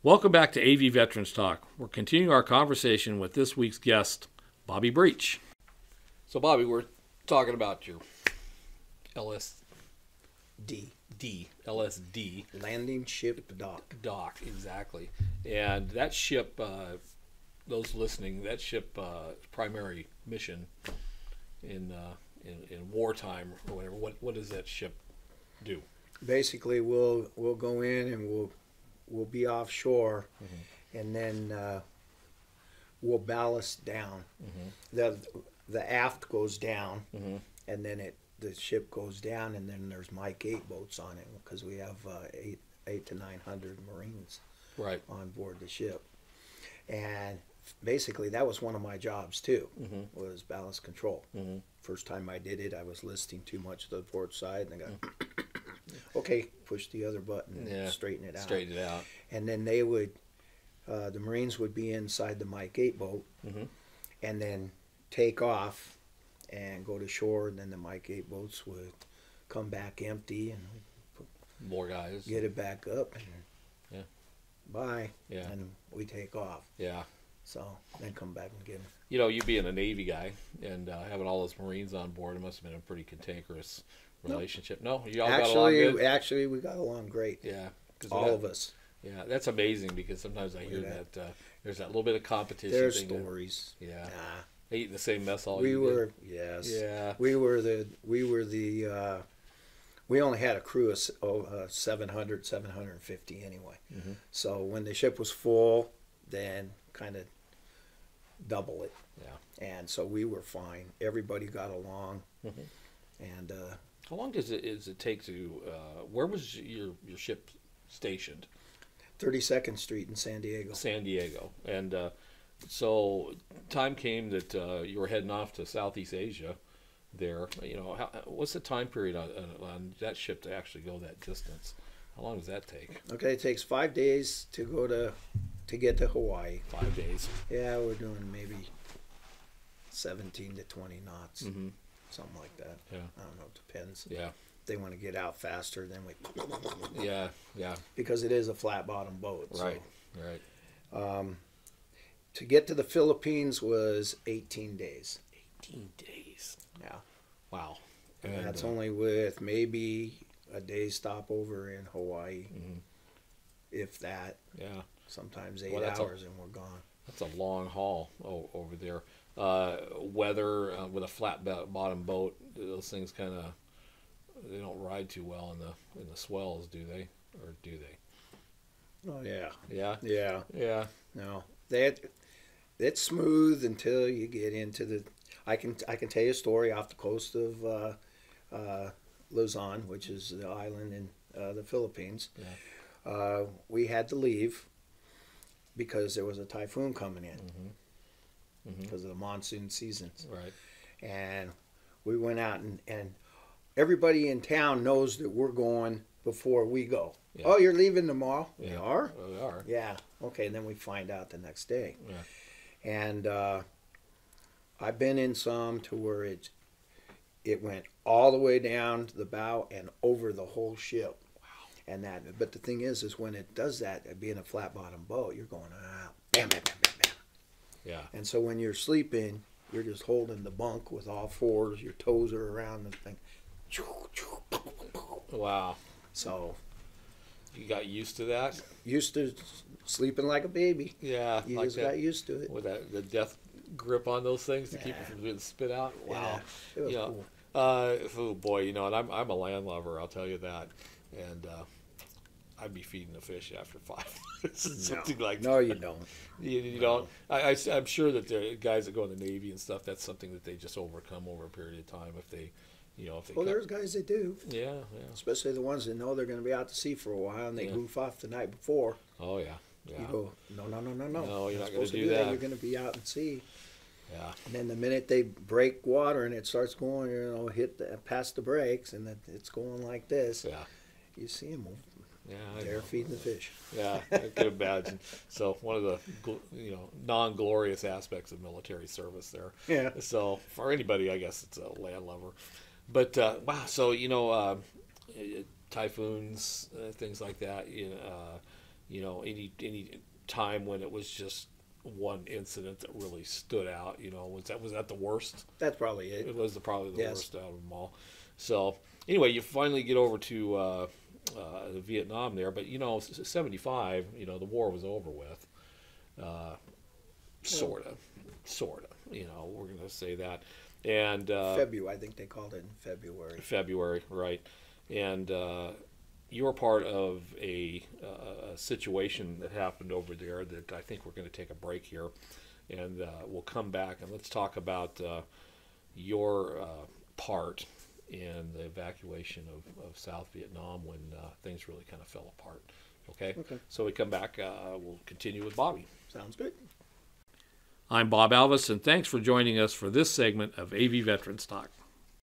Welcome back to AV Veterans Talk. We're continuing our conversation with this week's guest, Bobby Breech. So, Bobby, we're talking about your LSD. Landing ship dock. Dock, exactly. And that ship, those listening, that ship primary mission in wartime or whatever, what does that ship do? Basically, we'll go in and we'll be offshore, and then we'll ballast down. The aft goes down, and then the ship goes down, and then there's Mike 8 boats on it because we have 8 to 900 Marines on board the ship. And basically, that was one of my jobs too, was ballast control. First time I did it, I was listing too much to the port side, and I got okay, push the other button and straighten it out. Straighten it out. And then they would, the Marines would be inside the Mike 8 boat, and then take off and go to shore, and then the Mike 8 boats would come back empty and more guys get it back up and bye, and we take off. So then come back and get them. You know, you being a Navy guy and having all those Marines on board, it must have been a pretty cantankerous relationship. No, you all got along good? Actually, we got along great. Yeah. All of us. Yeah, that's amazing because sometimes I hear that there's that little bit of competition. There's stories. They eat in the same mess all we you were did. Yes. Yeah. We only had a crew of 700, 750 anyway. So when the ship was full, then kind of double it. And so we were fine. Everybody got along. And how long does it take to? Where was your ship stationed? 32nd Street in San Diego. San Diego, and so time came that you were heading off to Southeast Asia. There, you know, what's the time period on that ship to actually go that distance? How long does that take? Okay, it takes 5 days to get to Hawaii. 5 days. Yeah, we're doing maybe 17 to 20 knots. Something like that. Yeah. I don't know. It depends. Yeah. If they want to get out faster, then we. Yeah. Because it is a flat bottom boat. Right. So. Right. To get to the Philippines was 18 days. 18 days. Yeah. Wow. And that's only with maybe a day's stopover in Hawaii, if that. Yeah. Sometimes 8 hours and we're gone. That's a long haul over there. Weather with a flat bottom boat, those things kind of they don't ride too well in the swells, do they? Or do they? Oh yeah. Yeah. Yeah. No, it's smooth until you get into the. I can tell you a story off the coast of Luzon, which is the island in the Philippines. Yeah. We had to leave because there was a typhoon coming in. Because of the monsoon seasons. Right. And we went out and everybody in town knows that we're going before we go. Yeah. Oh, you're leaving tomorrow? Yeah. We are? We are. Yeah. Okay, and then we find out the next day. Yeah. And I've been in some to where it went all the way down to the bow and over the whole ship. Wow. But the thing is when it does that, being a flat bottom boat, you're going bam, bam, bam, bam, bam. Yeah. And so when you're sleeping, you're just holding the bunk with all fours. Your toes are around the thing. Wow. So you got used to that? Used to sleeping like a baby. Yeah. You like just got used to it. With the death grip on those things to keep it from getting spit out. Wow. Yeah, it was cool. Oh boy, you know, and I'm a landlubber, I'll tell you that. And I'd be feeding the fish after 5. Something like that. No, you don't. You don't. I'm sure that the guys that go in the Navy and stuff, that's something that they just overcome over a period of time if they, Well, there's guys that do. Yeah. Especially the ones that know they're going to be out to sea for a while and they goof off the night before. Oh, yeah. You go, no. No, you're not going to do that. You're going to be out at sea. Yeah. And then the minute they break water and it starts going, past the brakes and it's going like this. Yeah. You see them. Yeah, they're feeding the fish. Yeah, I can imagine. So one of the non-glorious aspects of military service there. Yeah. So for anybody, I guess it's a landlubber. But wow, so typhoons, things like that. any time when it was just one incident that really stood out? Was that the worst? That's probably it. It was probably the Yes. worst out of them all. So anyway, you finally get over to Vietnam there, but 75, the war was over with, sorta. We're gonna say that, and February, I think they called it in February. February, right? And you were part of a situation that happened over there that I think we're going to take a break here, and we'll come back and let's talk about your part in the evacuation of South Vietnam when things really kind of fell apart. Okay? So we come back, we'll continue with Bobby. Sounds good. I'm Bob Alvis, and thanks for joining us for this segment of AV Veterans Talk.